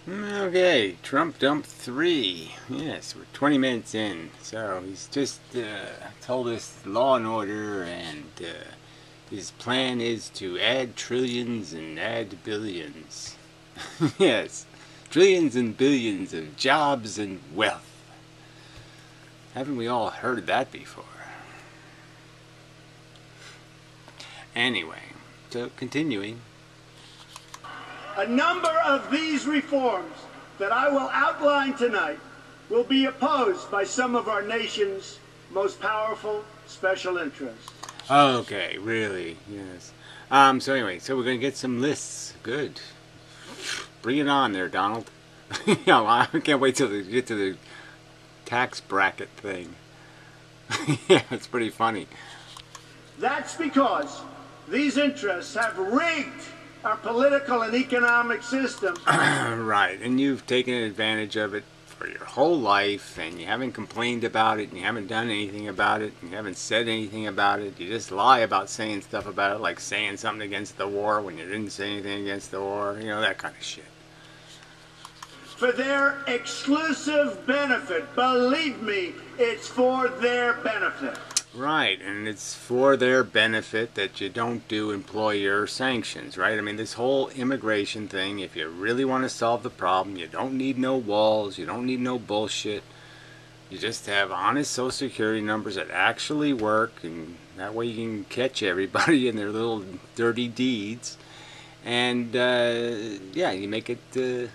Okay, Trump Dump 3. Yes, we're 20 minutes in. So he's just told us law and order, and his plan is to add trillions and add billions. Yes, trillions and billions of jobs and wealth. Haven't we all heard that before? Anyway, so continuing. A number of these reforms that I will outline tonight will be opposed by some of our nation's most powerful special interests. Okay, really, yes. So anyway, so we're going to get some lists. Good. Bring it on there, Donald. I can't wait till we get to the tax bracket thing. Yeah, it's pretty funny. That's because these interests have rigged our political and economic system. Right, and you've taken advantage of it for your whole life, and you haven't complained about it, and you haven't done anything about it, and you haven't said anything about it. You just lie about saying stuff about it, like saying something against the war when you didn't say anything against the war, you know, that kind of shit. For their exclusive benefit. Believe me, it's for their benefit. Right, and it's for their benefit that you don't do employer sanctions, right? I mean, this whole immigration thing, if you really want to solve the problem, you don't need no walls, you don't need no bullshit. You just have honest Social Security numbers that actually work, and that way you can catch everybody in their little dirty deeds. And, yeah, you make it, you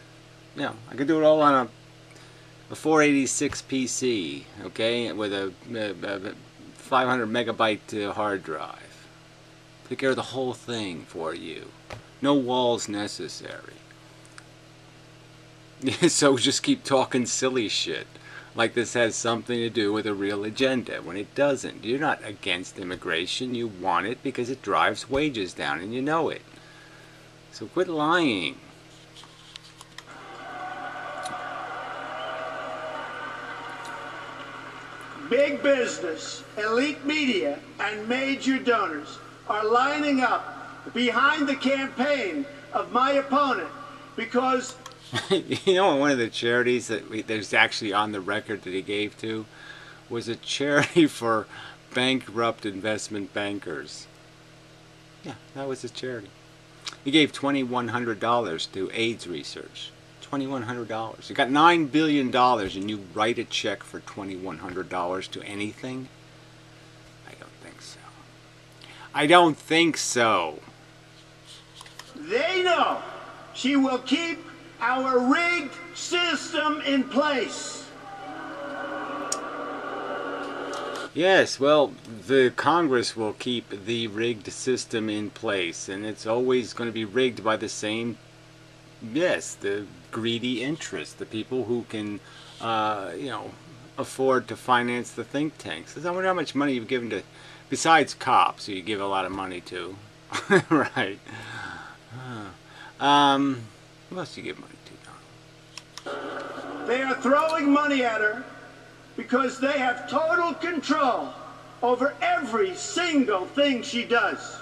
know, I could do it all on a 486 PC, okay, with a 500 megabyte hard drive. Take care of the whole thing for you. No walls necessary. So just keep talking silly shit like this has something to do with a real agenda when it doesn't. You're not against immigration. You want it because it drives wages down, and you know it. So quit lying. Big business, elite media, and major donors are lining up behind the campaign of my opponent because... You know, one of the charities that there's actually on the record that he gave to was a charity for bankrupt investment bankers. Yeah, that was his charity. He gave $2,100 to AIDS research. $2,100. You got $9 billion and you write a check for $2,100 to anything? I don't think so. I don't think so. They know she will keep our rigged system in place. Yes, well, the Congress will keep the rigged system in place, and it's always going to be rigged by the same, yes, the greedy interests, the people who can, you know, afford to finance the think tanks. I wonder how much money you've given to, besides cops, who you give a lot of money to. Right. Who else do you give money to, Donald? They are throwing money at her because they have total control over every single thing she does.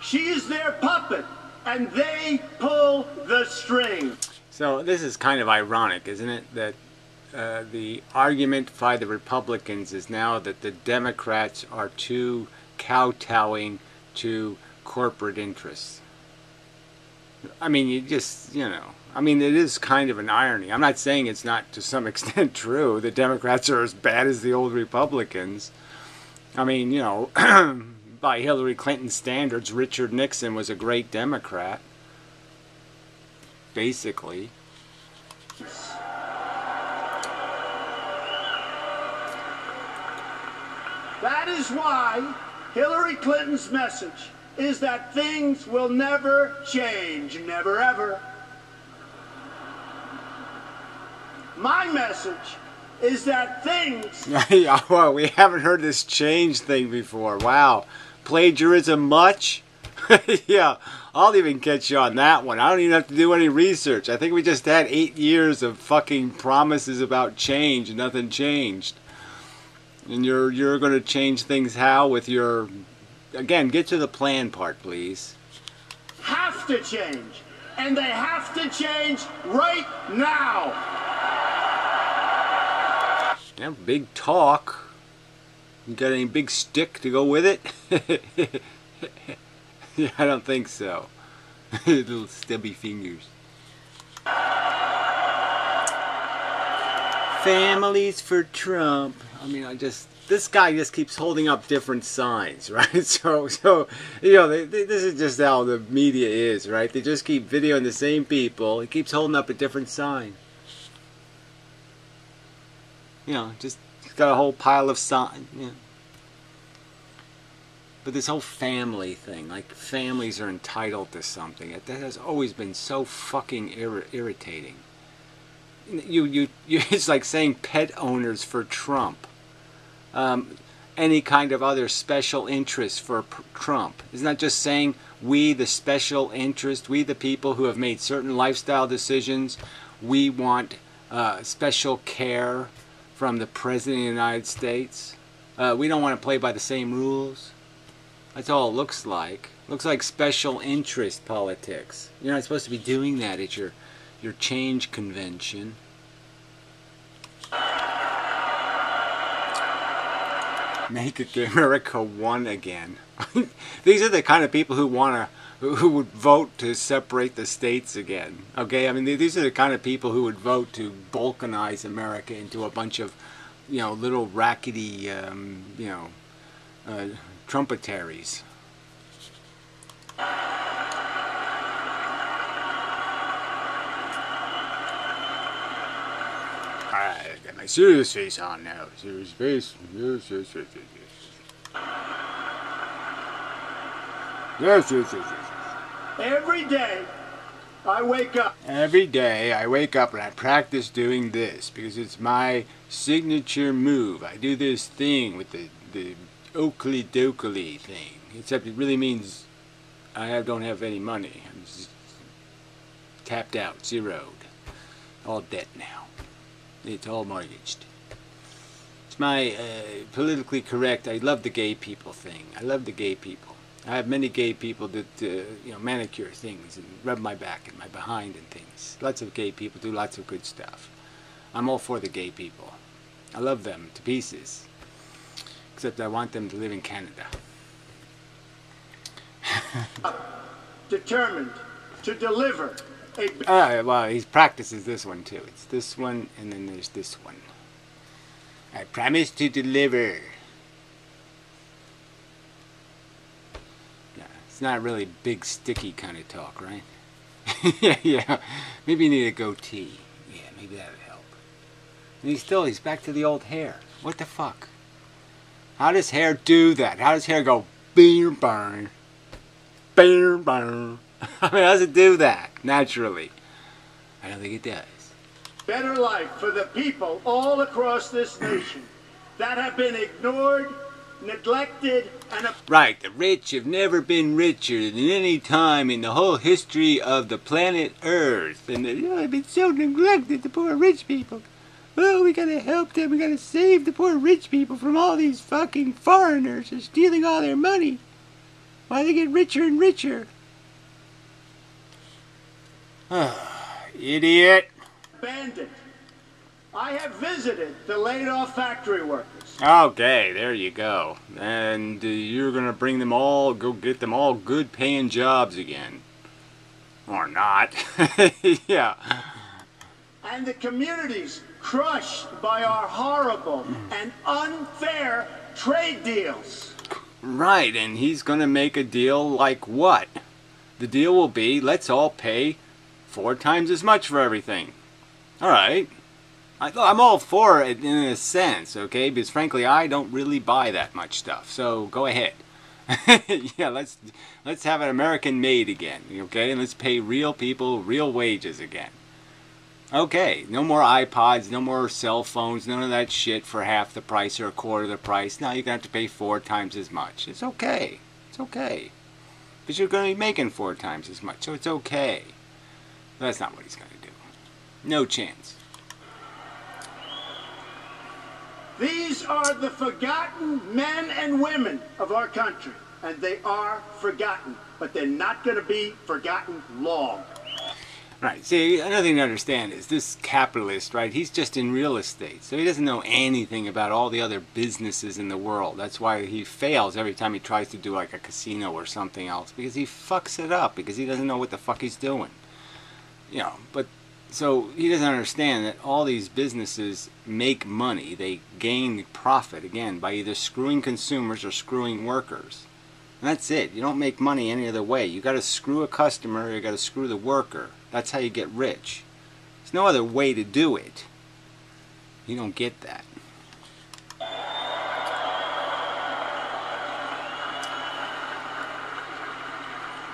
She is their puppet, and they pull the string. So this is kind of ironic, isn't it? That the argument by the Republicans is now that the Democrats are too kowtowing to corporate interests. I mean, you just, you know, I mean, it is kind of an irony. I'm not saying it's not to some extent true. The Democrats are as bad as the old Republicans. I mean, you know, by Hillary Clinton's standards, Richard Nixon was a great Democrat. Basically. That is why Hillary Clinton's message is that things will never change, never ever. My message is that things... Yeah, well, we haven't heard this change thing before. Wow. Plagiarism much? Yeah, I'll even catch you on that one. I don't even have to do any research. I think we just had 8 years of fucking promises about change and nothing changed. And you're going to change things how with your... Again, get to the plan part, please. Have to change. and they have to change right now. Yeah, big talk. You got any big stick to go with it? Yeah, I don't think so. Little stubby fingers. Families for Trump. I mean, this guy just keeps holding up different signs, right? So you know, this is just how the media is, right? They just keep videoing the same people. He keeps holding up a different sign. You know, just got a whole pile of signs. You know. But this whole family thing, like families are entitled to something, that has always been so fucking irritating. It's like saying pet owners for Trump. Any kind of other special interest for Trump. Isn't that just saying we, the special interest, we, the people who have made certain lifestyle decisions, we want special care from the President of the United States? We don't want to play by the same rules. That's all it looks like. Looks like special interest politics. You're not supposed to be doing that at your change convention. Make America one again. These are the kind of people who would vote to separate the states again. Okay, I mean these are the kind of people who would vote to balkanize America into a bunch of, you know, little rackety, trumpetaries. I got my serious face on now. Serious face. Yes. Every day I wake up. Every day I wake up and I practice doing this because it's my signature move. I do this thing with the Oakley Dokley thing. Except it really means I don't have any money. I'm just tapped out, zeroed. All debt now. It's all mortgaged. It's my politically correct, I love the gay people thing. I love the gay people. I have many gay people that manicure things and rub my back and my behind and things. Lots of gay people do lots of good stuff. I'm all for the gay people. I love them to pieces. Except I want them to live in Canada. Determined to deliver a... well, he practices this one too. It's this one and then there's this one. I promise to deliver. Yeah, it's not really big sticky kind of talk, right? yeah. Maybe you need a goatee. Yeah, maybe that would help. And he's back to the old hair. What the fuck? How does hair do that? How does hair go beer burn? Beer burn. I mean, how does it do that naturally? I don't think it does. Better life for the people all across this nation that have been ignored, neglected, and... Right, the rich have never been richer than any time in the whole history of the planet Earth. And they've been so neglected, the poor rich people. Well, we gotta help them, we gotta save the poor rich people from all these fucking foreigners who are stealing all their money. Why they get richer and richer. Idiot. Abandoned. I have visited the laid-off factory workers. Okay, there you go. And you're gonna bring them all, go get them all good paying jobs again. Or not. Yeah. And the communities crushed by our horrible and unfair trade deals. Right, and he's gonna make a deal like what? The deal will be, let's all pay 4 times as much for everything. Alright. I'm all for it in a sense, okay? Because frankly, I don't really buy that much stuff. So go ahead. Yeah, let's have an American made again, okay? And let's pay real people real wages again. Okay, no more iPods, no more cell phones, none of that shit for half the price or a quarter of the price. Now you're going to have to pay 4 times as much. It's okay. It's okay. But you're going to be making 4 times as much, so it's okay. But that's not what he's going to do. No chance. These are the forgotten men and women of our country. And they are forgotten. But they're not going to be forgotten long. Right. See, another thing to understand is this capitalist, right? He's just in real estate, so he doesn't know anything about all the other businesses in the world. That's why he fails every time he tries to do like a casino or something else, because he fucks it up because he doesn't know what the fuck he's doing. You know, but so he doesn't understand that all these businesses make money. They gain profit again by either screwing consumers or screwing workers. And that's it. You don't make money any other way. You got to screw a customer or you got to screw the worker. That's how you get rich. There's no other way to do it. You don't get that.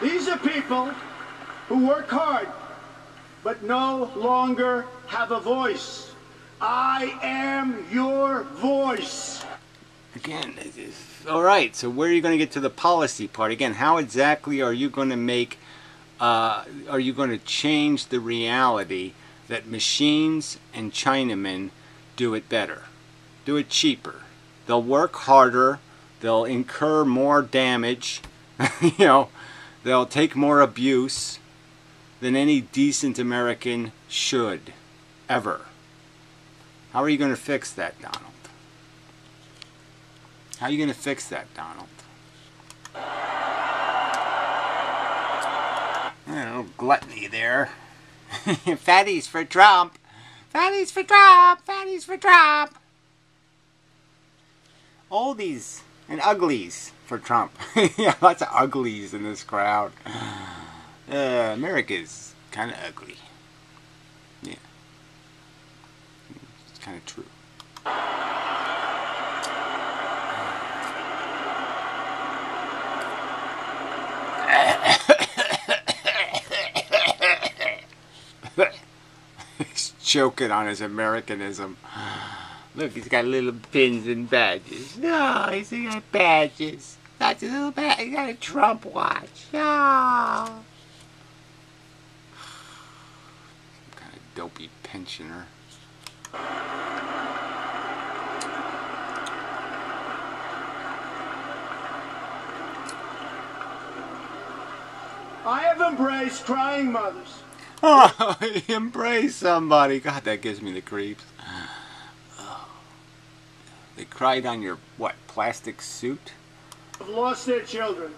These are people who work hard but no longer have a voice. I am your voice. Again, all right, so where are you going to get to the policy part? Again, how exactly are you going to make, are you going to change the reality that machines and Chinamen do it better, do it cheaper? They'll work harder, they'll incur more damage, you know, they'll take more abuse than any decent American should, ever. How are you going to fix that, Donald? How are you going to fix that, Donald? Oh, gluttony there. Fatties for Trump. Fatties for Trump. Fatties for Trump. Oldies and uglies for Trump. Yeah, lots of uglies in this crowd. America's kind of ugly. Yeah. It's kind of true. He's choking on his Americanism. Look, he's got little pins and badges. No, he's got badges. That's a little badge. He's got a Trump watch. No. Some kind of dopey pensioner. I have embraced crying mothers. Oh, embrace somebody. God, that gives me the creeps. Oh. They cried on your, what, plastic suit? Have lost their children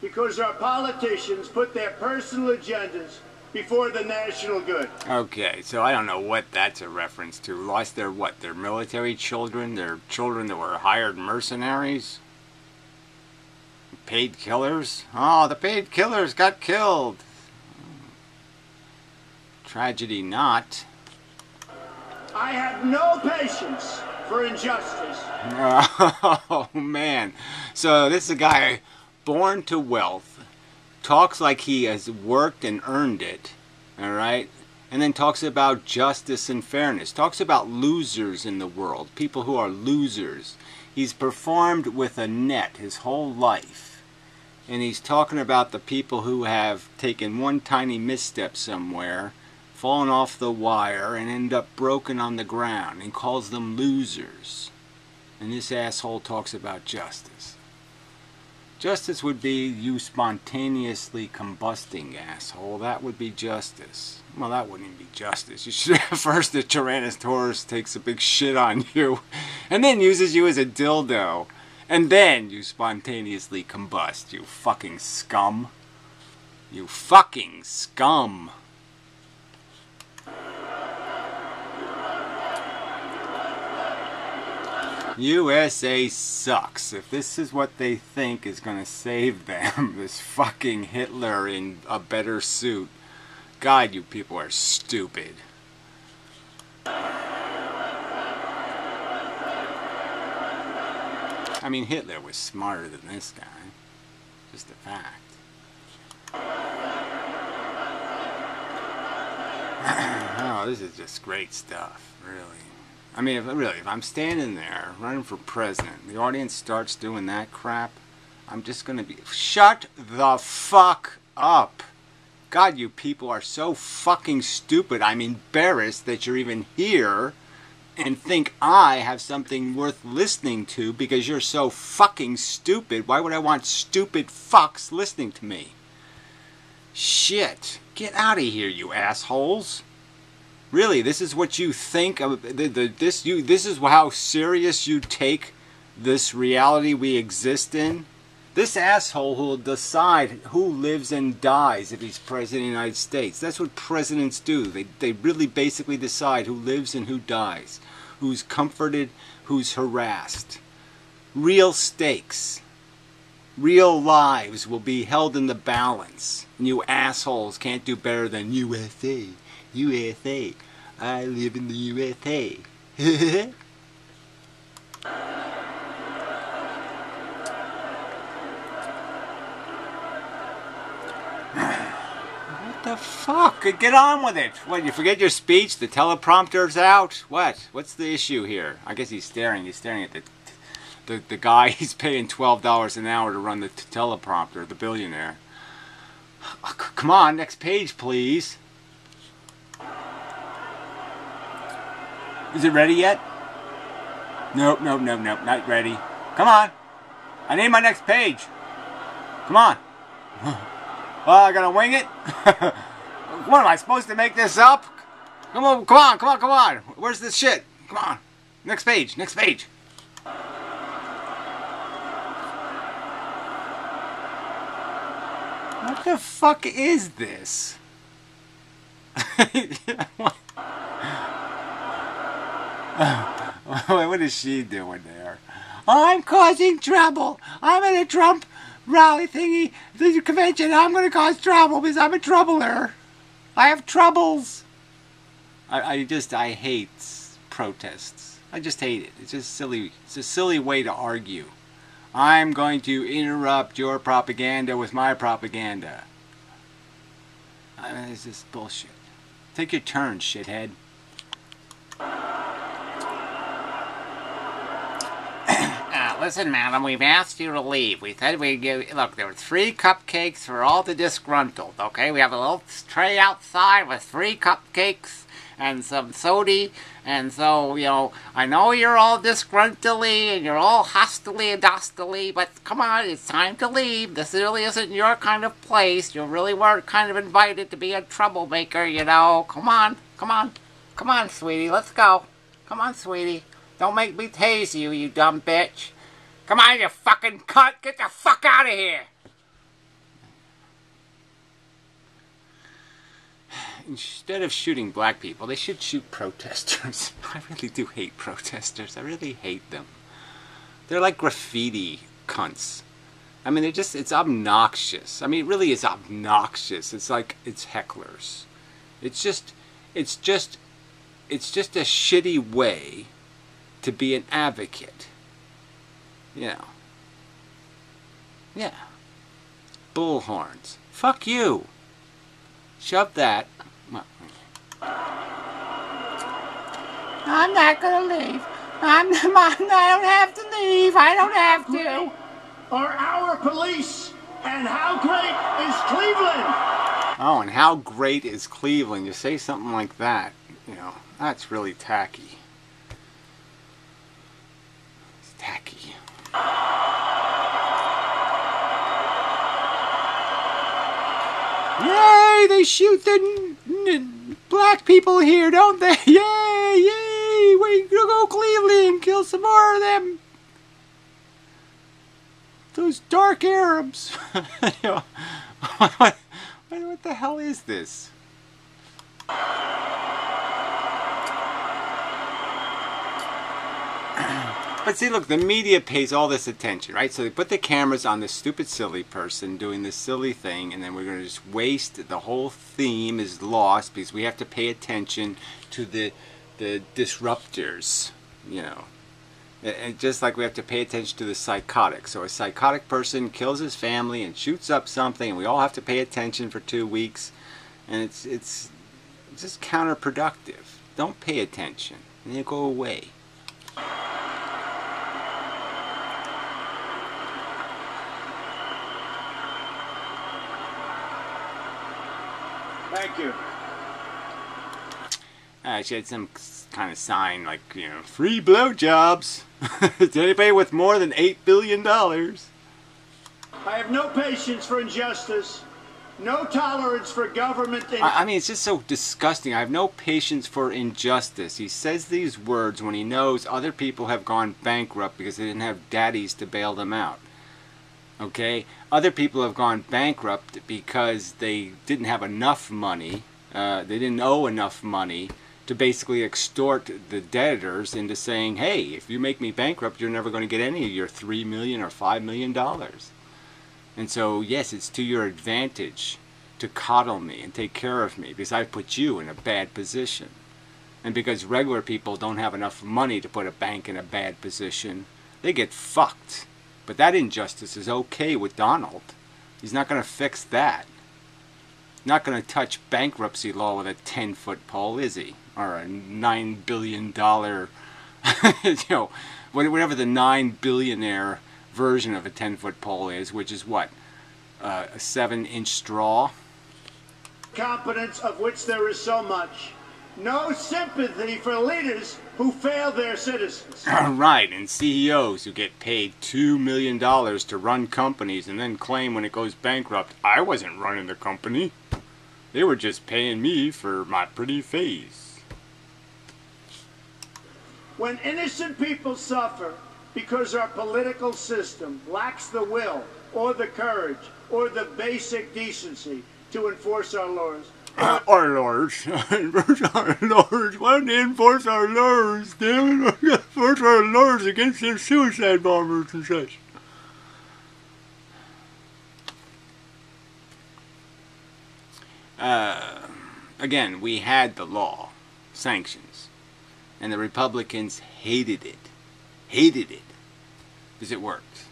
because our politicians put their personal agendas before the national good. Okay, so I don't know what that's a reference to. Lost their what? Their military children? Their children that were hired mercenaries? Paid killers? Oh, the paid killers got killed. Tragedy not. I have no patience for injustice. Oh, man. So this is a guy born to wealth, talks like he has worked and earned it, all right? And then talks about justice and fairness, talks about losers in the world, people who are losers. He's performed with a net his whole life. And he's talking about the people who have taken one tiny misstep somewhere, fallen off the wire, and end up broken on the ground, and calls them losers. And this asshole talks about justice. Justice would be you spontaneously combusting, asshole. That would be justice. Well, that wouldn't even be justice. You should first the Tyrannosaurus takes a big shit on you, and then uses you as a dildo. And then you spontaneously combust, you fucking scum. You fucking scum. USA sucks. If this is what they think is going to save them, this fucking Hitler in a better suit, God, you people are stupid. I mean, Hitler was smarter than this guy. Just a fact. Oh, this is just great stuff, really. I mean, if I'm standing there running for president, the audience starts doing that crap, I'm just going to be... Shut the fuck up. God, you people are so fucking stupid. I'm embarrassed that you're even here and think I have something worth listening to because you're so fucking stupid. Why would I want stupid fucks listening to me? Shit. Get out of here, you assholes. Really, this is what you think of this is how serious you take this reality we exist in? This asshole who will decide who lives and dies if he's president of the United States. That's what presidents do. They really basically decide who lives and who dies, who's comforted, who's harassed. Real stakes, real lives will be held in the balance. And you assholes can't do better than USA. USA. I live in the USA. What the fuck? Get on with it. What, you forget your speech? The teleprompter's out? What? What's the issue here? I guess he's staring. He's staring at the guy he's paying $12 an hour to run the teleprompter, the billionaire. Oh, come on, next page, please. Is it ready yet? Nope, not ready. Come on. I need my next page. Come on. Well, I gotta wing it? What, am I supposed to make this up? Come on. Where's this shit? Come on. Next page. What the fuck is this? What is she doing there? I'm causing trouble. I'm at a Trump rally thingy, the convention. I'm going to cause trouble because I'm a troubler. I have troubles. I hate protests. I just hate it. It's just silly. It's a silly way to argue. I'm going to interrupt your propaganda with my propaganda. I mean, it's just bullshit. Take your turn, shithead. Listen, madam, we've asked you to leave. We said we'd give... Look, there were 3 cupcakes for all the disgruntled, okay? We have a little tray outside with 3 cupcakes and some soda. And so, you know, I know you're all disgruntly and you're all hostily and dostily, but come on, it's time to leave. This really isn't your kind of place. You really weren't kind of invited to be a troublemaker, you know. Come on, sweetie, let's go. Come on, sweetie. Don't make me tase you, you dumb bitch. Come on, you fucking cunt! Get the fuck out of here! Instead of shooting black people, they should shoot protesters. I really do hate protesters. I really hate them. They're like graffiti cunts. I mean, it's obnoxious. I mean, it really is obnoxious. It's like, it's hecklers. It's just a shitty way to be an advocate. You know. Yeah. Bullhorns. Fuck you. Shove that. I'm not gonna leave. I don't have to leave. I don't have to. Are our police, and how great is Cleveland? Oh, and how great is Cleveland? You say something like that, you know, that's really tacky. It's tacky. Yay! They shoot the black people here, don't they? Yay! Yay! We go Cleveland, kill some more of them. Those dark Arabs. What the hell is this? But see, look, the media pays all this attention, right? So they put the cameras on this stupid, silly person doing this silly thing, and then we're going to just waste. The whole theme is lost because we have to pay attention to the disruptors, you know. And just like we have to pay attention to the psychotic. So a psychotic person kills his family and shoots up something, and we all have to pay attention for 2 weeks. And it's just counterproductive. Don't pay attention, and you go away. Thank you. She had some kind of sign like, you know, free blowjobs to anybody with more than $8 billion. I have no patience for injustice. No tolerance for government. I mean, it's just so disgusting. I have no patience for injustice. He says these words when he knows other people have gone bankrupt because they didn't have daddies to bail them out. Okay? Other people have gone bankrupt because they didn't have enough money. They didn't owe enough money to basically extort the debtors into saying, hey, if you make me bankrupt, you're never going to get any of your $3 million or $5 million. And so, yes, it's to your advantage to coddle me and take care of me because I put you in a bad position. And because regular people don't have enough money to put a bank in a bad position, they get fucked. But that injustice is okay with Donald. He's not going to fix that. Not going to touch bankruptcy law with a 10-foot pole, is he? Or a $9 billion, you know, whatever the 9-billionaire version of a 10-foot pole is, which is what? A 7-inch straw? Competence of which there is so much. No sympathy for leaders who fail their citizens. Right, and CEOs who get paid $2 million to run companies and then claim when it goes bankrupt, I wasn't running the company. They were just paying me for my pretty face. When innocent people suffer because our political system lacks the will or the courage or the basic decency to enforce our laws. Our laws. Our laws. Why don't they enforce our laws? Damn it, enforce our laws against the suicide bombers and such. Again, we had the law, sanctions, and the Republicans hated it. Hated it. Because it worked.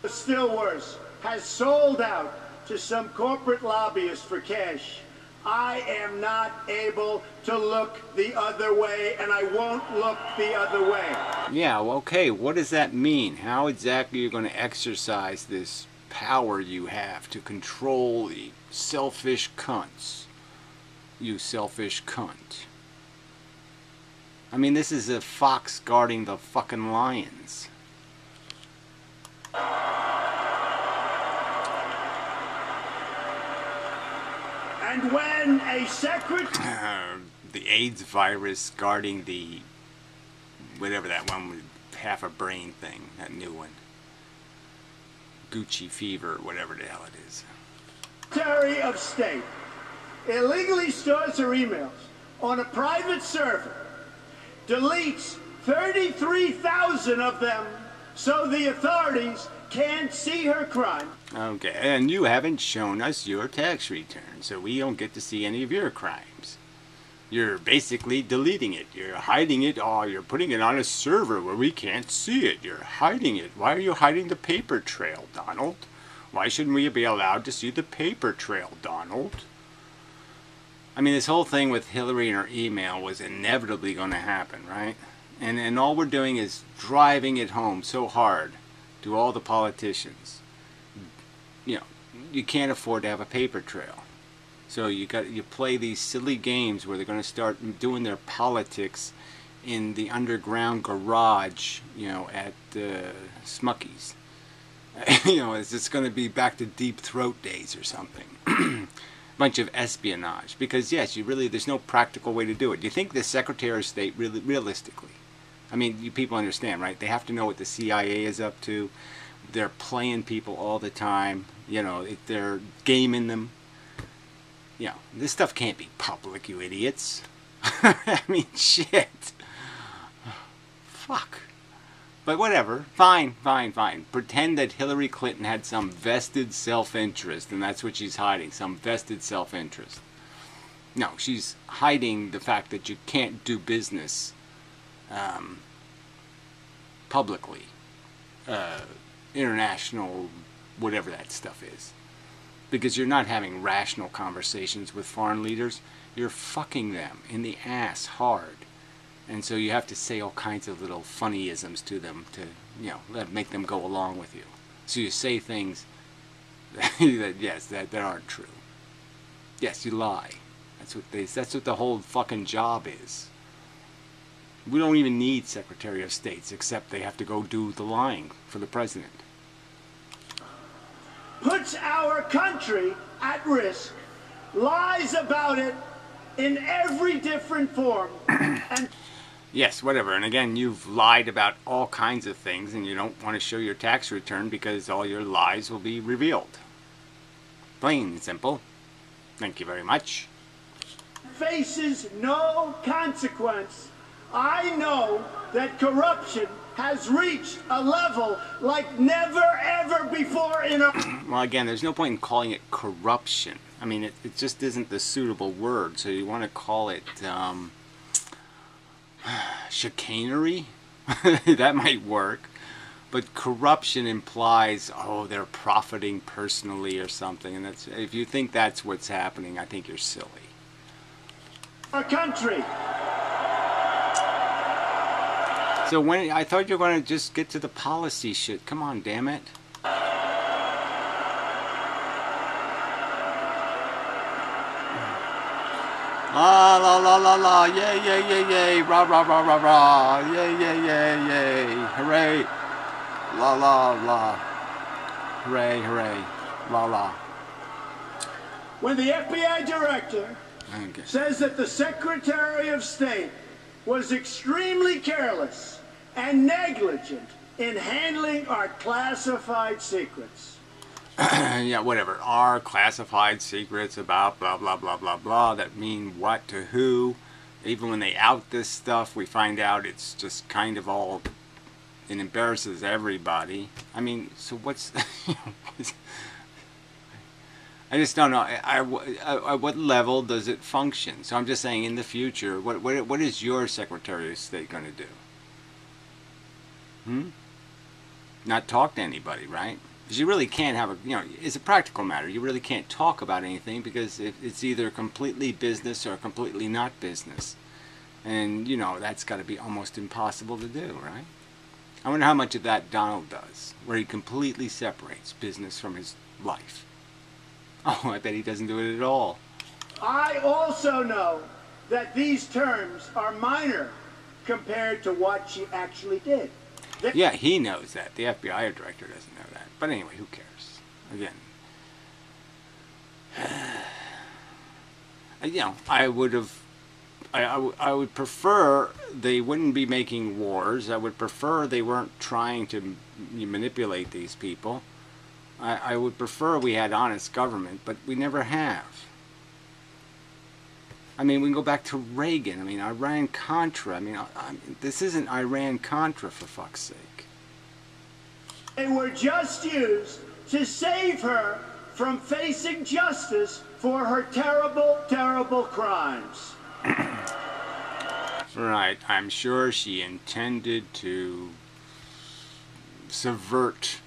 Still worse, has sold out to some corporate lobbyists for cash. I am not able to look the other way, and I won't look the other way. Yeah, well, okay, what does that mean? How exactly are you going to exercise this power you have to control the selfish cunts? You selfish cunt. I mean, this is a fox guarding the fucking lions. And when a secretary... the AIDS virus guarding the... whatever that one with half a brain thing, that new one. Gucci fever, whatever the hell it is. Secretary of State illegally stores her emails on a private server, deletes 33,000 of them so the authorities can't see her crime. Okay, and you haven't shown us your tax return, so we don't get to see any of your crimes. You're basically deleting it. You're hiding it. Oh, you're putting it on a server where we can't see it. You're hiding it. Why are you hiding the paper trail, Donald? Why shouldn't we be allowed to see the paper trail, Donald? I mean, this whole thing with Hillary and her email was inevitably going to happen, right? And all we're doing is driving it home so hard to all the politicians. You know, you can't afford to have a paper trail. So you play these silly games where they're going to start doing their politics in the underground garage, you know, at Smucky's. You know, it's just going to be back to Deep Throat days or something. Bunch of espionage. Because yes, there's no practical way to do it. Do you think the Secretary of State realistically? I mean, you people understand, right? They have to know what the CIA is up to. They're playing people all the time. You know, they're gaming them. You know, this stuff can't be public, you idiots. I mean, shit. Fuck. But whatever. Fine, fine, fine. Pretend that Hillary Clinton had some vested self-interest, and that's what she's hiding, some vested self-interest. No, she's hiding the fact that you can't do business publicly. International, whatever that stuff is. Because you're not having rational conversations with foreign leaders. You're fucking them in the ass hard. And so you have to say all kinds of little funnyisms to them to, you know, make them go along with you. So you say things that aren't true. Yes, you lie. That's what the whole fucking job is. We don't even need Secretary of States, except they have to go do the lying for the president. Puts our country at risk, lies about it in every different form, and Yes, whatever. And again, you've lied about all kinds of things, and you don't want to show your tax return because all your lies will be revealed. Plain and simple. Thank you very much. faces no consequence. I know that corruption has reached a level like never ever before in our... Well, again, there's no point in calling it corruption. I mean, it just isn't the suitable word. So you want to call it chicanery? That might work. But corruption implies, oh, they're profiting personally or something. And that's, if you think that's what's happening, I think you're silly. our country. So when I thought you were going to just get to the policy shit. Come on, damn it. La la la la la, yay yay yay yay, rah rah rah rah rah, yay yay yay yay, hooray, la la la, hooray hooray, la la. When the FBI director Okay. says that the Secretary of State was extremely careless and negligent in handling our classified secrets. Yeah, whatever. Our classified secrets about blah blah blah blah blah that mean what to who. Even when they out this stuff, we find out it's just kind of all, it embarrasses everybody. I mean, so what's I just don't know. At what level does it function? So I'm just saying, in the future, what is your Secretary of State going to do? Not talk to anybody, right? Because you really can't have a, it's a practical matter. You really can't talk about anything because it's either completely business or completely not business. And, that's got to be almost impossible to do, right? I wonder how much of that Donald does, where he completely separates business from his life. Oh, I bet he doesn't do it at all. I also know that these terms are minor compared to what she actually did. Yeah, he knows that. The FBI director doesn't know that. But anyway, who cares? Again, I would prefer they wouldn't be making wars. I would prefer they weren't trying to manipulate these people. I would prefer we had honest government, but we never have. I mean, we can go back to Reagan. I mean, Iran-Contra. I mean, this isn't Iran-Contra, for fuck's sake. They were just used to save her from facing justice for her terrible, terrible crimes. Right. I'm sure she intended to subvert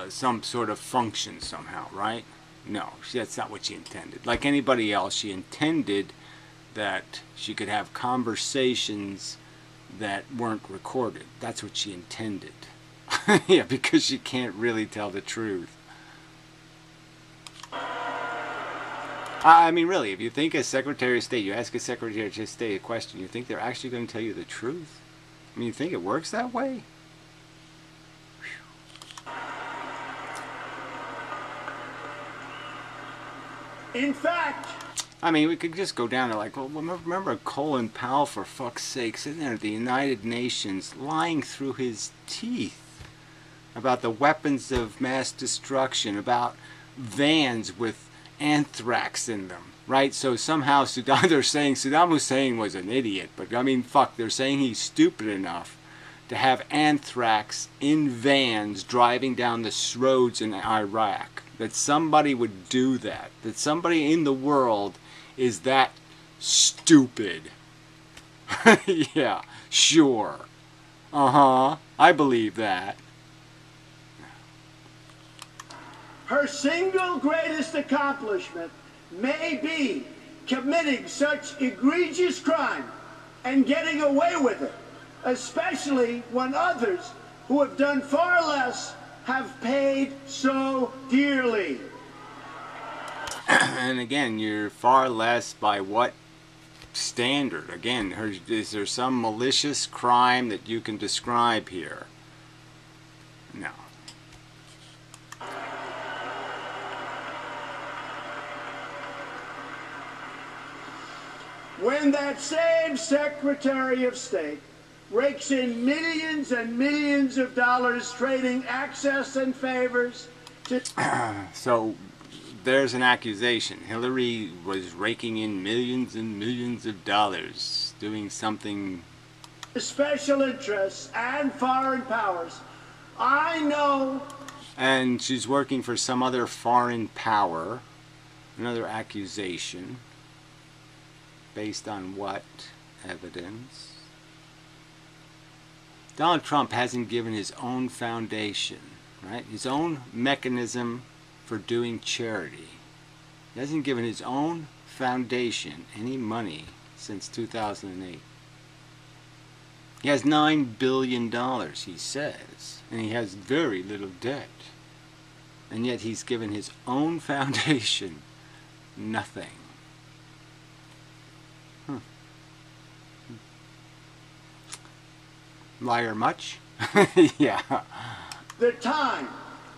some sort of function somehow, right? No, that's not what she intended. Like anybody else, she intended that she could have conversations that weren't recorded. That's what she intended. Yeah, because she can't really tell the truth. I mean, really, if you think as Secretary of State, you ask a Secretary of State a question, you think they're actually going to tell you the truth? I mean, you think it works that way? In fact, I mean, we could just go down to like, well, remember Colin Powell, for fuck's sake, sitting there at the United Nations, lying through his teeth about the weapons of mass destruction, about vans with anthrax in them, right? So somehow they're saying Saddam Hussein was an idiot, but I mean, fuck, they're saying he's stupid enough to have anthrax in vans driving down the roads in Iraq. That somebody would do that. That somebody in the world is that stupid. Yeah, sure. Uh-huh. I believe that. her single greatest accomplishment may be committing such egregious crime and getting away with it, especially when others who have done far less have paid so dearly. And again, you're far less by what standard? Again, is there some malicious crime that you can describe here? No. when that same Secretary of State rakes in millions and millions of dollars trading access and favors to... So there's an accusation. Hillary was raking in millions and millions of dollars doing something... special interests and foreign powers. I know... And she's working for some other foreign power. Another accusation. Based on what evidence? Donald Trump hasn't given his own foundation, right? His own mechanism for doing charity. He hasn't given his own foundation any money since 2008. He has $9 billion, he says, and he has very little debt. And yet he's given his own foundation nothing. Liar much? Yeah. The time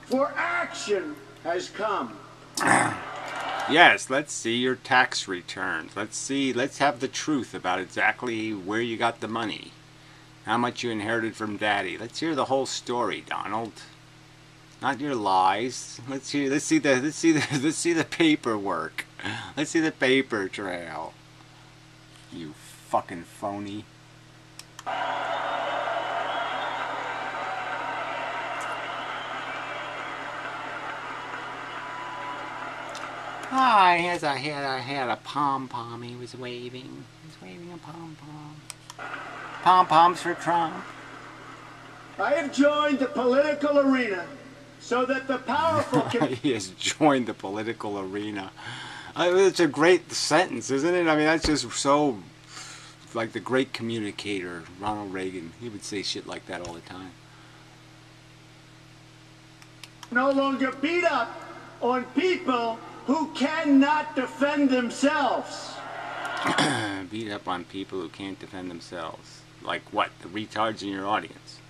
for action has come. Yes, let's see your tax returns. Let's have the truth about exactly where you got the money. How much you inherited from Daddy. Let's hear the whole story, Donald. Not your lies. Let's see the paperwork. Let's see the paper trail. You fucking phony. Hi, I had a pom-pom he was waving. He was waving a pom-pom. Pom-poms for Trump. I have joined the political arena so that the powerful can... He has joined the political arena. It's a great sentence, isn't it? I mean, that's just so... like the great communicator, Ronald Reagan. He would say shit like that all the time. no longer beat up on people who cannot defend themselves. Beat up on people who can't defend themselves. Like what? The retards in your audience.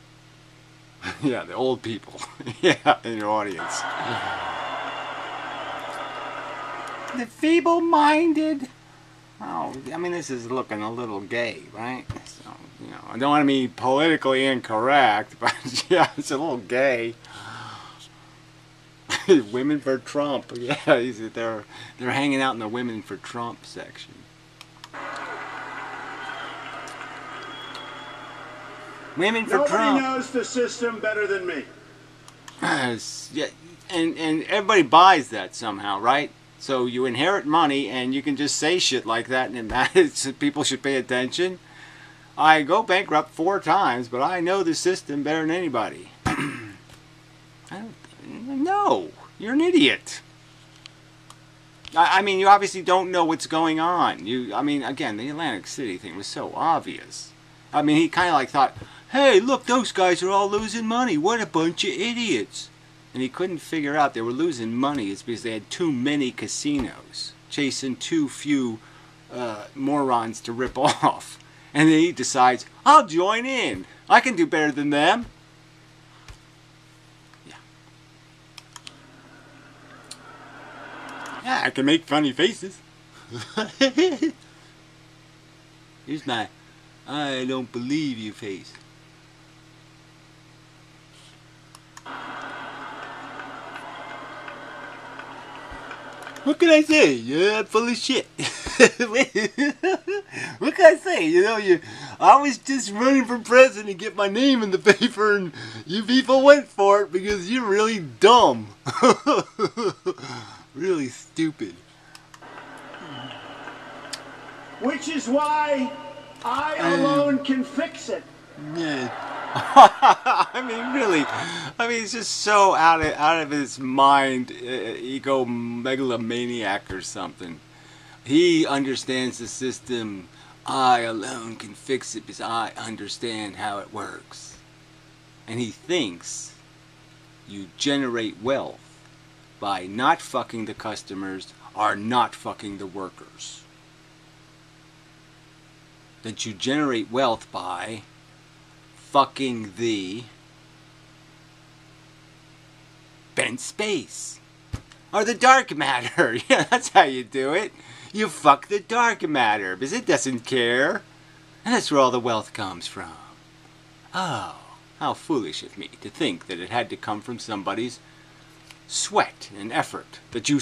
Yeah, the old people. Yeah, in your audience. The feeble-minded. Oh, I mean, this is looking a little gay, right? So, you know, I don't want to be politically incorrect, but yeah, it's a little gay. Women for Trump. Yeah, they're hanging out in the Women for Trump section. Women for Trump. Nobody knows the system better than me. Yeah, and everybody buys that somehow, right? So you inherit money, and you can just say shit like that, and it matters. People should pay attention. I go bankrupt 4 times, but I know the system better than anybody. No, you're an idiot. I mean, you obviously don't know what's going on. I mean, again, the Atlantic City thing was so obvious. I mean, he kind of like thought, hey, look, those guys are all losing money. What a bunch of idiots. And he couldn't figure out they were losing money. It's because they had too many casinos, chasing too few morons to rip off. And then he decides, I'll join in. I can do better than them. Yeah. Yeah, I can make funny faces. Here's my I don't believe you face. What can I say? You're full of shit. What can I say? You know, I was just running for president to get my name in the paper, and you people went for it because you're really dumb. Really stupid. Which is why I alone can fix it. Yeah. I mean, really. I mean, he's just so out of his mind, megalomaniac or something. He understands the system. I alone can fix it because I understand how it works. And he thinks you generate wealth by not fucking the customers or not fucking the workers. That you generate wealth by fucking the bent space or the dark matter. Yeah, that's how you do it. You fuck the dark matter because it doesn't care. And that's where all the wealth comes from. Oh, how foolish of me to think that it had to come from somebody's sweat and effort that you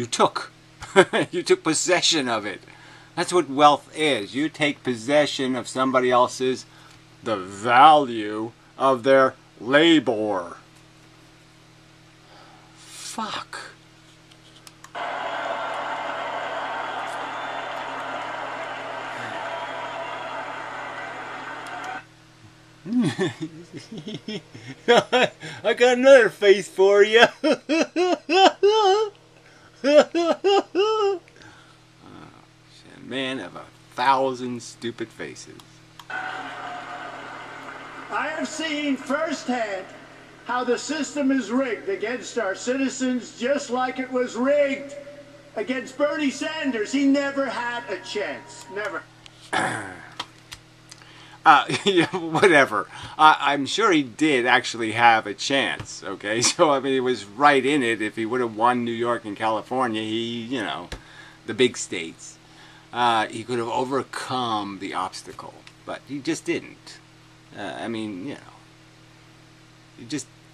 took. You took possession of it. That's what wealth is. You take possession of somebody else's, the value of their labor. Fuck. I got another face for you. Man of 1,000 stupid faces. I have seen firsthand how the system is rigged against our citizens, just like it was rigged against Bernie Sanders. He never had a chance. Never. Whatever. I'm sure he did actually have a chance, okay? So, I mean, he was right in it. If he would have won New York and California, the big states, he could have overcome the obstacle. But he just didn't. I mean,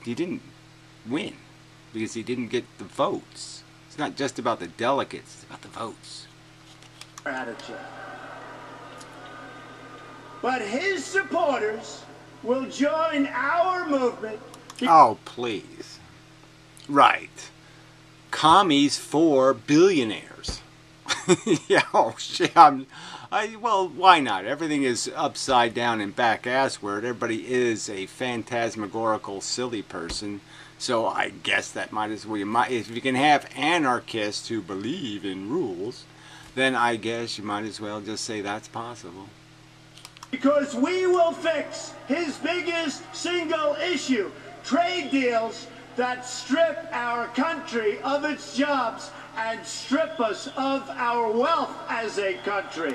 he didn't win because he didn't get the votes. It's not just about the delegates, it's about the votes. Attitude. But his supporters will join our movement. Oh, please. Right. Commies for billionaires. Yeah, oh shit. Well, why not? Everything is upside down and back assward. Everybody is a phantasmagorical, silly person. So I guess that might as well. If you can have anarchists who believe in rules, then I guess you might as well just say that's possible. Because we will fix his biggest single issue, trade deals that strip our country of its jobs and strip us of our wealth as a country.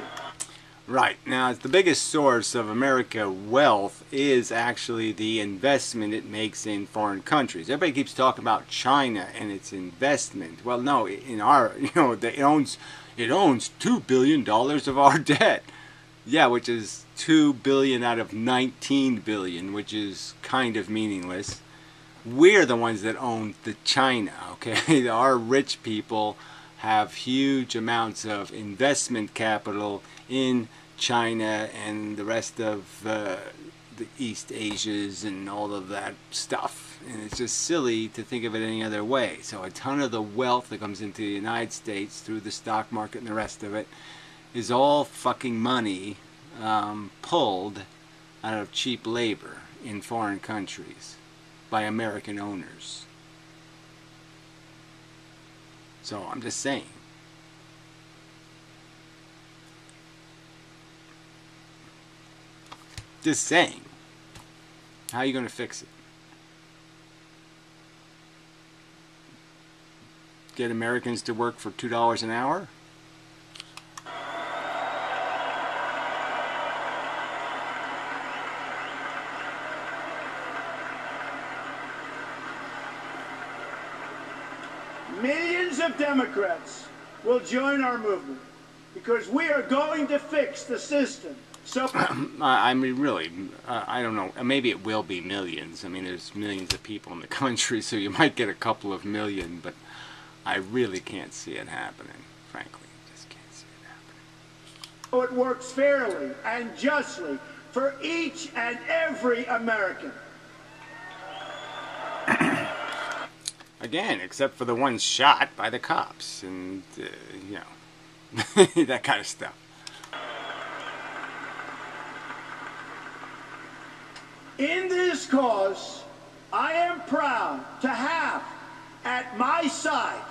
Right. Now, the biggest source of American wealth is actually the investment it makes in foreign countries. Everybody keeps talking about China and its investment. Well, no, in our, it owns $2 billion of our debt. Yeah, which is 2 billion out of 19 billion, which is kind of meaningless. We're the ones that own the China, okay? Our rich people have huge amounts of investment capital in China and the rest of the East Asias and all of that stuff. And it's just silly to think of it any other way. So a ton of the wealth that comes into the United States through the stock market and the rest of it is all fucking money pulled out of cheap labor in foreign countries by American owners. So I'm just saying. Just saying. How are you going to fix it? Get Americans to work for $2 an hour? Millions of Democrats will join our movement because we are going to fix the system. So I mean, really, I don't know. Maybe it will be millions. I mean, there's millions of people in the country, so you might get a couple of million, but I really can't see it happening, frankly. Just can't see it happening. so it works fairly and justly for each and every American. Again, except for the ones shot by the cops and, that kind of stuff. In this cause, I am proud to have at my side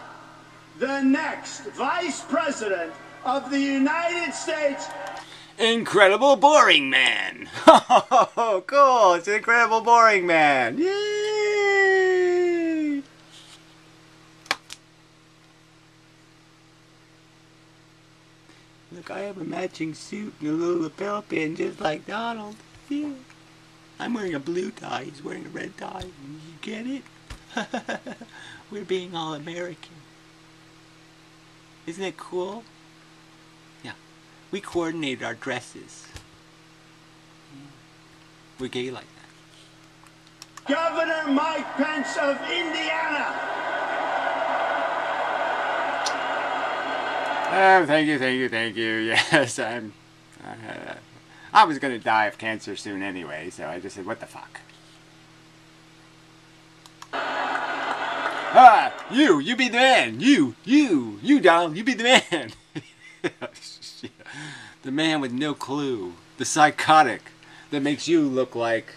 the next Vice President of the United States. Incredible Boring Man! Oh, cool! It's an Incredible Boring Man! Yay! Look, I have a matching suit and a little lapel pin just like Donald. Yeah. I'm wearing a blue tie, he's wearing a red tie. You get it? We're being all American. Isn't it cool? We coordinate our dresses. We're gay like that. Governor Mike Pence of Indiana. Oh, thank you. Yes, I was going to die of cancer soon anyway, so I just said, what the fuck? Ah, you be the man. You, Donald, you be the man. The man with no clue. The psychotic that makes you look like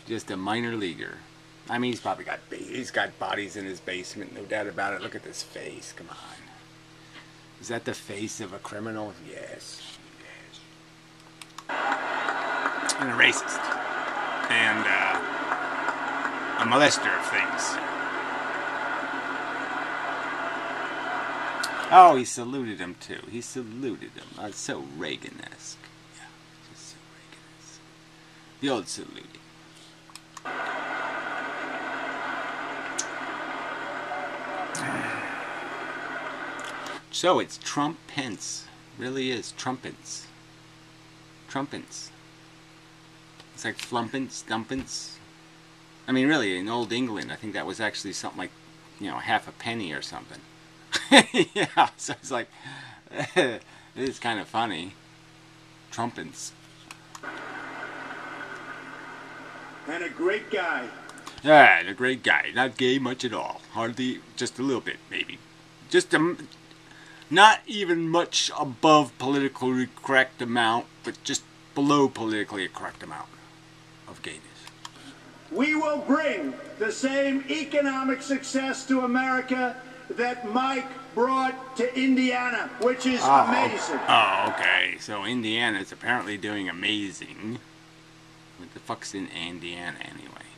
just a minor leaguer. I mean, he's got bodies in his basement, no doubt about it. Look at this face, come on. Is that the face of a criminal? Yes. And a racist. And a molester of things. Oh, he saluted him too. He saluted him. It's so Reagan-esque. Yeah, just so Reagan-esque. The old saluting. So it's Trump-Pence. Really is. Trumpets. Trumpets. It's like flumpence, dumpence. I mean, really, in Old England, I think that was actually something like, half a penny or something. Yeah, so it's like, it is kind of funny. Trumpets. And a great guy. Yeah, and a great guy. Not gay much at all. Hardly, just a little bit, maybe. Just not even much above politically correct amount, but just below politically correct amount of gayness. We will bring the same economic success to America that Mike brought to Indiana, which is amazing. Oh, okay. So Indiana's apparently doing amazing. What the fuck's in Indiana anyway?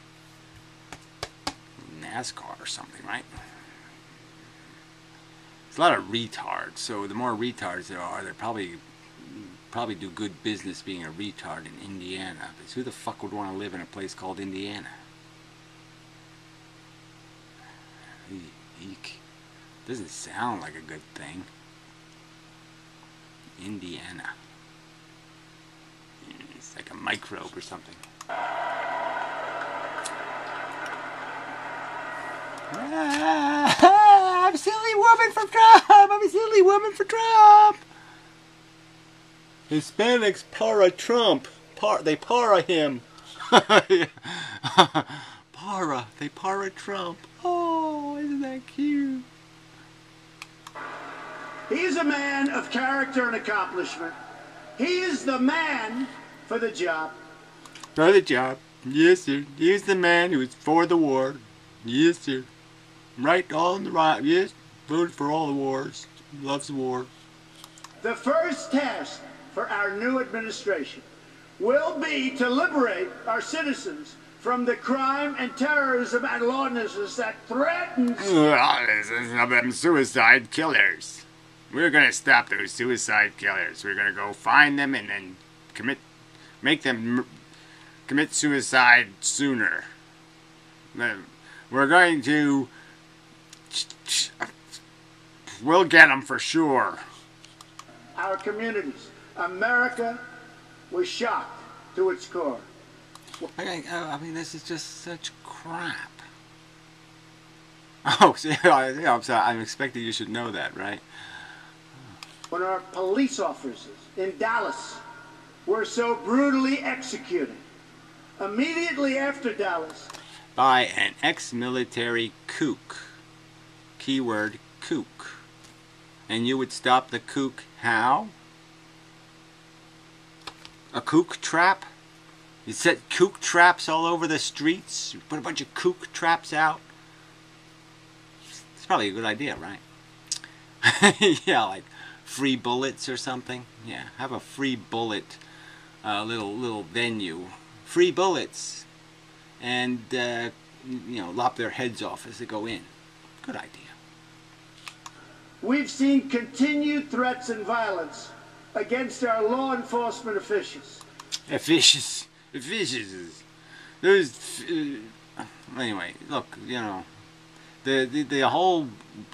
NASCAR or something, right? There's a lot of retards, so the more retards there are, they're probably do good business being a retard in Indiana. Because who the fuck would want to live in a place called Indiana? Eek. Doesn't sound like a good thing. Indiana. It's like a microbe or something. I'm a silly woman for Trump! I'm a silly woman for Trump! Hispanics para Trump. They para him. They para Trump. Oh, isn't that cute? He's a man of character and accomplishment. He is the man for the job. For the job. Yes, sir. He's the man who is for the war. Yes, sir. Right, all in the right. Yes, voted for all the wars. Loves the war. The first task for our new administration will be to liberate our citizens from the crime and terrorism and lawlessness that threatens... them suicide killers. We're going to stop those suicide killers. We're going to go find them and then make them commit suicide sooner. We're going to... We'll get them for sure. Our communities. America was shocked to its core. I mean, this is just such crap. Oh, so, yeah, I'm sorry. I'm expecting you should know that, right? When our police officers in Dallas were so brutally executed. Immediately after Dallas. By an ex-military kook. Keyword kook. And you would stop the kook how? A kook trap? You set kook traps all over the streets? You put a bunch of kook traps out? It's probably a good idea, right? Yeah, like free bullets or something. Yeah, have a free bullet little venue. Free bullets. And, lop their heads off as they go in. Good idea. We've seen continued threats and violence against our law enforcement officials. Anyway, look, the whole,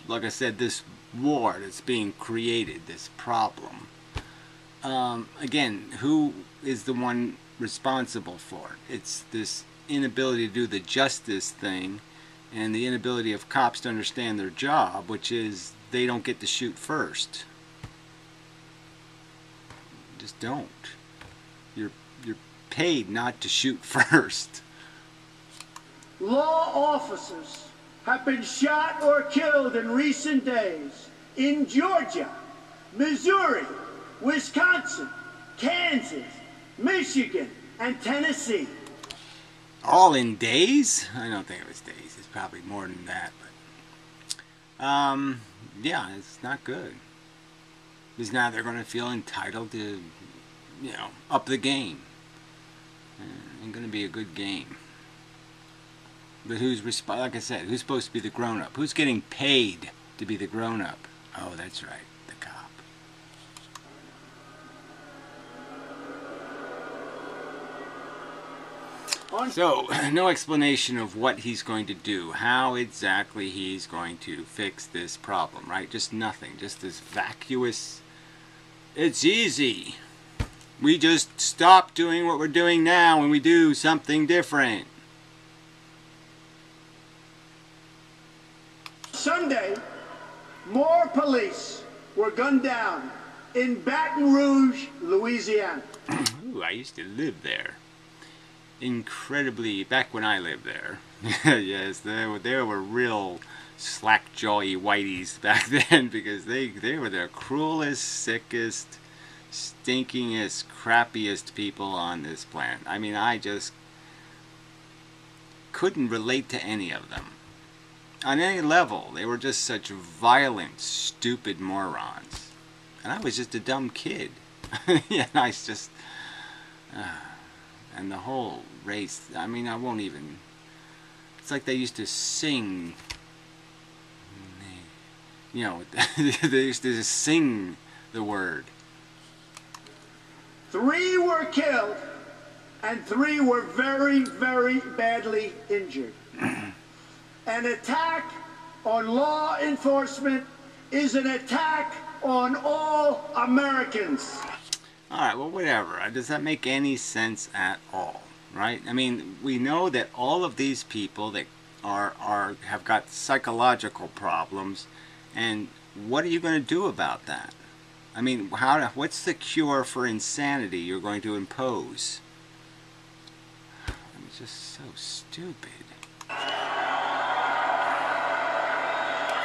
like I said, this war that's being created, this problem, again, who is the one responsible for it? It's this inability to do the justice thing and the inability of cops to understand their job, which is they don't get to shoot first. Just don't. You're paid not to shoot first. Law officers have been shot or killed in recent days in Georgia, Missouri, Wisconsin, Kansas, Michigan, and Tennessee. All in days? I don't think it was days. It's probably more than that. But yeah, it's not good. Because now they're going to feel entitled to, you know, up the game. It's going to be a good game. But who's like I said, who's supposed to be the grown-up? Who's getting paid to be the grown-up? Oh, that's right, the cop. So, no explanation of what he's going to do, how exactly he's going to fix this problem, right? Just nothing, just this vacuous, it's easy. We just stop doing what we're doing now and we do something different. Sunday, more police were gunned down in Baton Rouge, Louisiana. Ooh, I used to live there. Incredibly, back when I lived there. Yes, there were real slack-jawy whiteys back then because they were the cruelest, sickest, stinkingest, crappiest people on this planet. I mean, I just couldn't relate to any of them. On any level, they were just such violent, stupid morons. And I was just a dumb kid. Yeah, I just... and the whole race, I mean, I won't even... It's like they used to sing... You know, they used to just sing the word. 3 were killed, and 3 were very, very badly injured. An attack on law enforcement is an attack on all Americans. Alright, well, whatever. Does that make any sense at all? Right? I mean, we know that all of these people that have got psychological problems, and what are you going to do about that? I mean, what's the cure for insanity you're going to impose? I mean, it's just so stupid.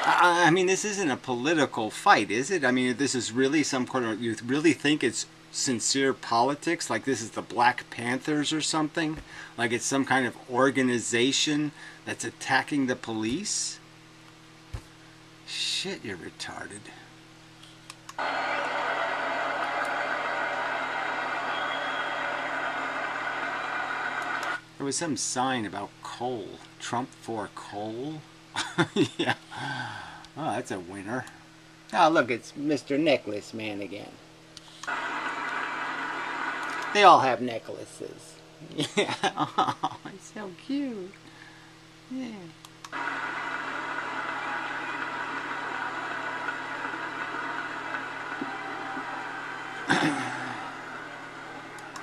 I mean, this isn't a political fight, is it? I mean, this is really some kind of... You really think it's sincere politics? Like this is the Black Panthers or something? Like it's some kind of organization that's attacking the police? Shit, you're retarded. There was some sign about coal. Trump for coal? Yeah. Oh, that's a winner. Oh, look, it's Mr. Necklace Man again. They all have necklaces. Yeah. Oh, it's so cute. Yeah.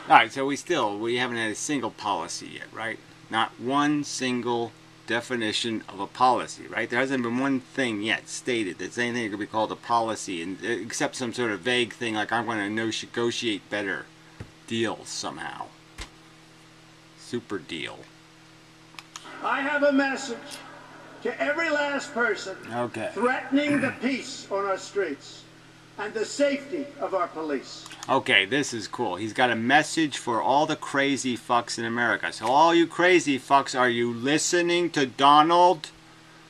Alright, so we haven't had a single policy yet, right? Not one single definition of a policy, right? There hasn't been one thing yet stated that's anything that could be called a policy, and except some sort of vague thing like I'm going to negotiate better deals somehow. Super deal. I have a message to every last person threatening the peace on our streets and the safety of our police. Okay, this is cool. He's got a message for all the crazy fucks in America. So all you crazy fucks, are you listening to Donald?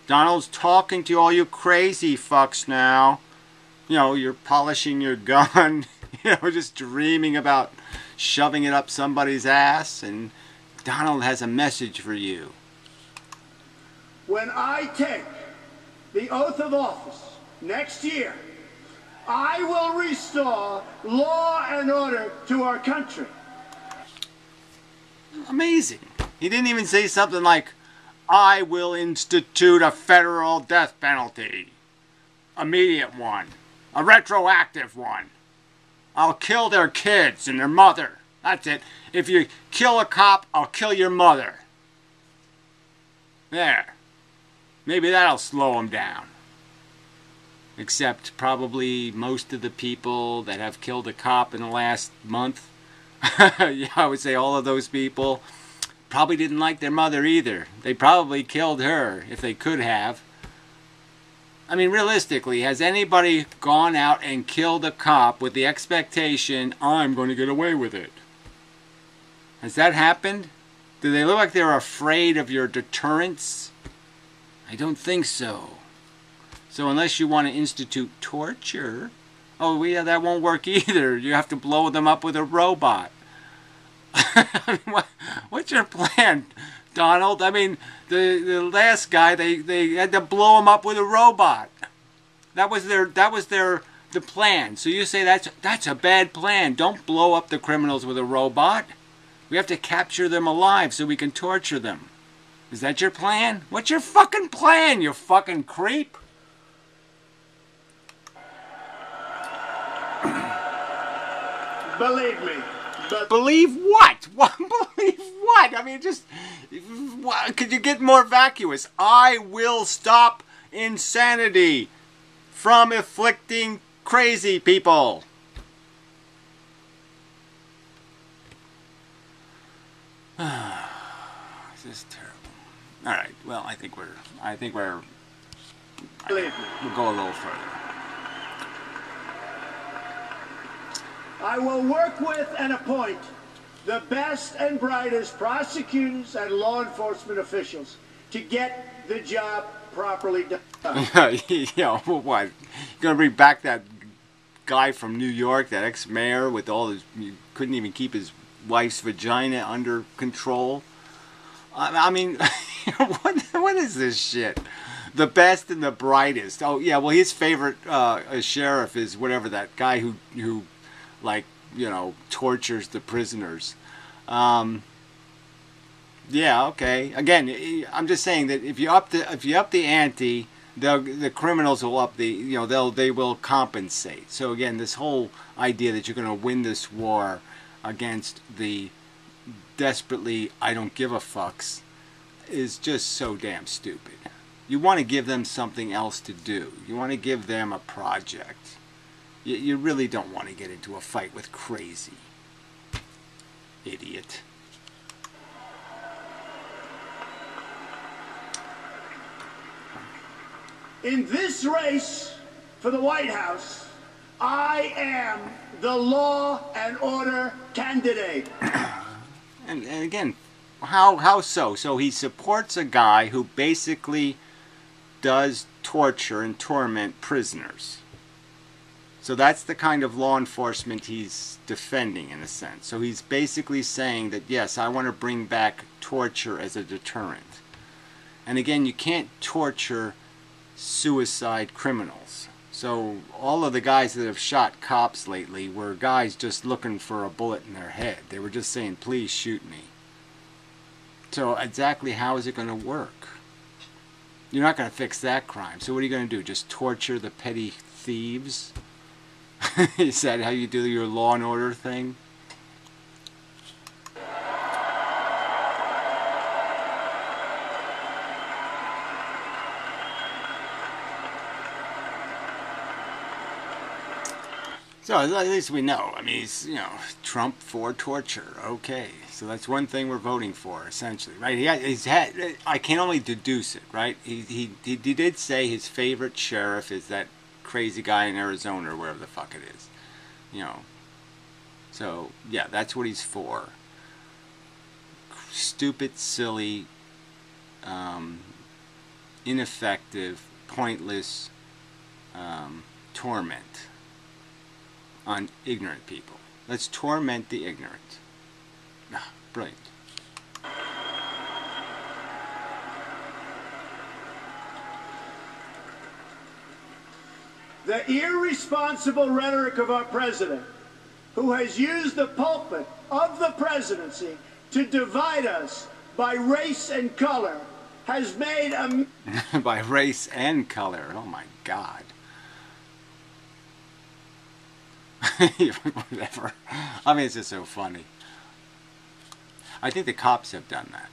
Donald's talking to all you crazy fucks now. You know, you're polishing your gun. You know, just dreaming about shoving it up somebody's ass. And Donald has a message for you. When I take the oath of office next year, I will restore law and order to our country. Amazing. He didn't even say something like, I will institute a federal death penalty. Immediate one. A retroactive one. I'll kill their kids and their mother. That's it. If you kill a cop, I'll kill your mother. There. Maybe that'll slow them down. Except probably most of the people that have killed a cop in the last month, yeah, I would say all of those people probably didn't like their mother either. They probably killed her if they could have. I mean, realistically, has anybody gone out and killed a cop with the expectation, I'm going to get away with it? Has that happened? Do they look like they're afraid of your deterrence? I don't think so. So unless you want to institute torture, oh yeah, that won't work either. You have to blow them up with a robot. I mean, what's your plan, Donald? I mean, the last guy, they had to blow him up with a robot. That was the plan. So you say that's a bad plan. Don't blow up the criminals with a robot. We have to capture them alive so we can torture them. Is that your plan? What's your fucking plan, you fucking creep? Believe me. Believe what? Believe what? I mean, just... Could you get more vacuous? I will stop insanity from afflicting crazy people. This is terrible. All right. Well, I think we'll go a little further. I will work with and appoint the best and brightest prosecutors and law enforcement officials to get the job properly done. Yeah, what? You're gonna bring back that guy from New York, that ex-mayor with all his, you couldn't even keep his wife's vagina under control? I mean, what is this shit? The best and the brightest. Oh yeah, well his favorite sheriff is whatever, that guy who like, you know, tortures the prisoners. Yeah, okay. Again, I'm just saying that if you up the ante, the criminals will up the, you know, they will compensate. So again, this whole idea that you're going to win this war against the desperately I don't give a fucks is just so damn stupid. You want to give them something else to do. You want to give them a project. You really don't want to get into a fight with crazy. Idiot. In this race for the White House, I am the law and order candidate. And again, how so? So he supports a guy who basically does torture and torment prisoners. So that's the kind of law enforcement he's defending, in a sense. So he's basically saying that, yes, I want to bring back torture as a deterrent. And again, you can't torture suicide criminals. So all of the guys that have shot cops lately were guys just looking for a bullet in their head. They were just saying, please shoot me. So exactly how is it going to work? You're not going to fix that crime. So what are you going to do? Just torture the petty thieves? Is that how you do your law and order thing? So at least we know. I mean, he's, you know, Trump for torture. Okay, so that's one thing we're voting for, essentially, right? He's had. I can only deduce it, right? He did say his favorite sheriff is that crazy guy in Arizona or wherever the fuck it is, you know. So yeah, that's what he's for. Stupid, silly, ineffective, pointless torment on ignorant people. Let's torment the ignorant. Ah, brilliant. The irresponsible rhetoric of our president, who has used the pulpit of the presidency to divide us by race and color, has made a... By race and color. Oh my God. Whatever. I mean, it's just so funny. I think the cops have done that.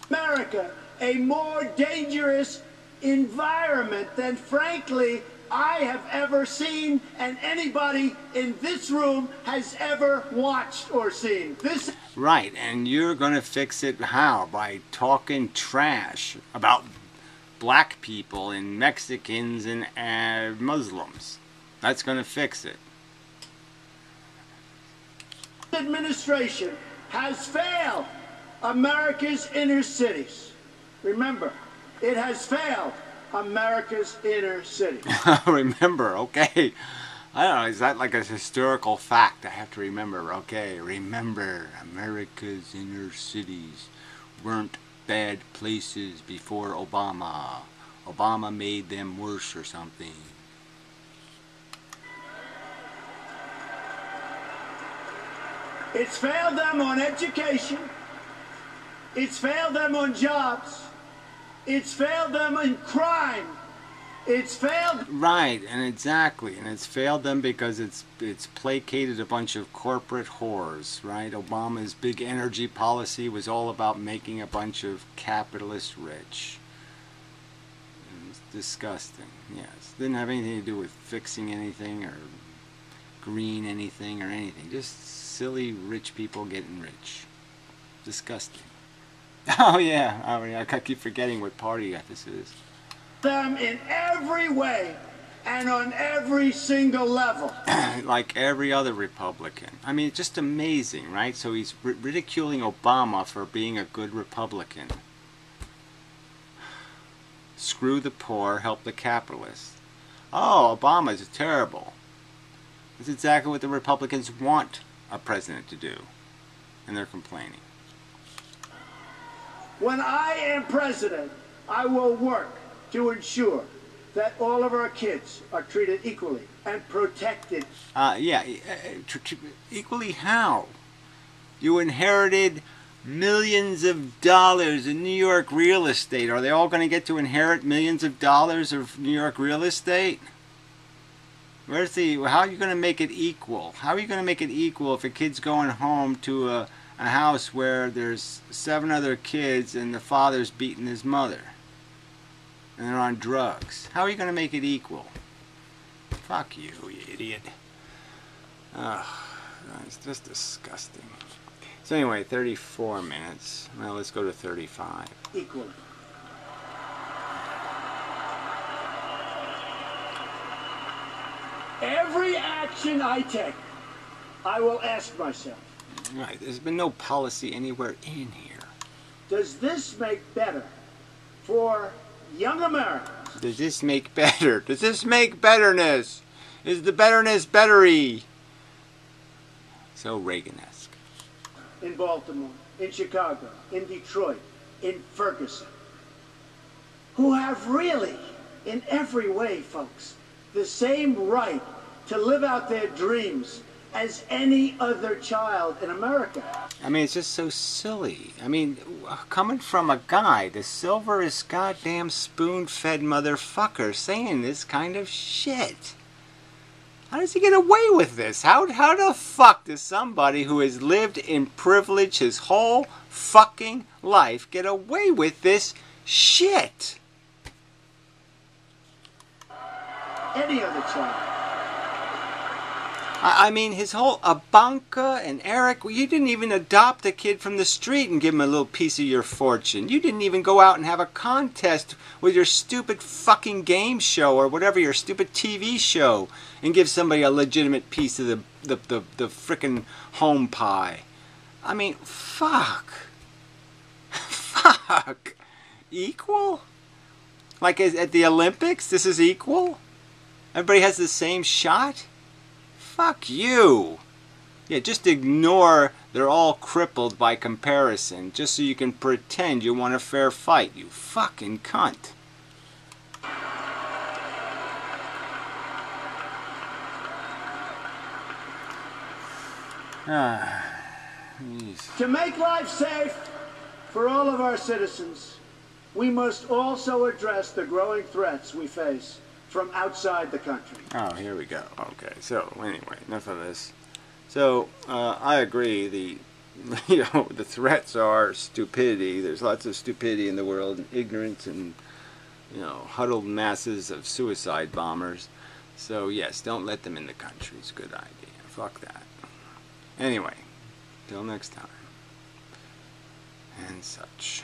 America a more dangerous environment than, frankly, I have ever seen and anybody in this room has ever watched or seen. This Right, and you're going to fix it how? By talking trash about black people and Mexicans and Muslims. That's going to fix it. administration has failed America's inner cities. Remember, it has failed America's inner cities. Remember, okay. I don't know, is that like a historical fact I have to remember? Okay, remember, America's inner cities weren't bad places before Obama. Obama made them worse or something. It's failed them on education. It's failed them on jobs. It's failed them in crime. It's failed. Right, and exactly, and it's failed them because it's placated a bunch of corporate whores, right? Obama's big energy policy was all about making a bunch of capitalists rich. It's disgusting, yes. Didn't have anything to do with fixing anything or green anything or anything. Just silly rich people getting rich. Disgusting. Oh yeah, I mean, I keep forgetting what party this is. Them in every way and on every single level. Like every other Republican. I mean, it's just amazing, right? So he's ridiculing Obama for being a good Republican. Screw the poor, help the capitalists. Oh, Obama's terrible. That's exactly what the Republicans want a president to do. And they're complaining. When I am president, I will work to ensure that all of our kids are treated equally and protected. Equally how? You inherited millions of dollars in New York real estate. Are they all going to get to inherit millions of dollars of New York real estate? How are you going to make it equal? How are you going to make it equal if a kid's going home to a house where there's 7 other kids and the father's beating his mother? And they're on drugs. How are you going to make it equal? Fuck you, you idiot. Ugh, it's just disgusting. So anyway, 34 minutes. Well, let's go to 35. Equally. Every action I take, I will ask myself. Right, there's been no policy anywhere in here. Does this make better for young Americans? Does this make better? Does this make betterness? Is the betterness bettery? So Reagan-esque. In Baltimore, in Chicago, in Detroit, in Ferguson, who have really, in every way, folks, the same right to live out their dreams as any other child in America. I mean, it's just so silly. I mean, coming from a guy, the silverest goddamn spoon-fed motherfucker, saying this kind of shit. How does he get away with this? How the fuck does somebody who has lived in privilege his whole fucking life get away with this shit? Any other child. I mean, his whole Ivanka and Eric, you didn't even adopt a kid from the street and give him a little piece of your fortune. You didn't even go out and have a contest with your stupid fucking game show or whatever, your stupid TV show, and give somebody a legitimate piece of the frickin' home pie. I mean, fuck. Fuck. Equal? Like at the Olympics, this is equal? Everybody has the same shot? Fuck you. Yeah, just ignore they're all crippled by comparison, just so you can pretend you want a fair fight, you fucking cunt. To make life safe for all of our citizens, we must also address the growing threats we face from outside the country. Oh, here we go. Okay, so anyway, enough of this. So I agree. The the threats are stupidity. There's lots of stupidity in the world, and ignorance, and huddled masses of suicide bombers. So yes, don't let them in the country. It's a good idea. Fuck that. Anyway, till next time, and such.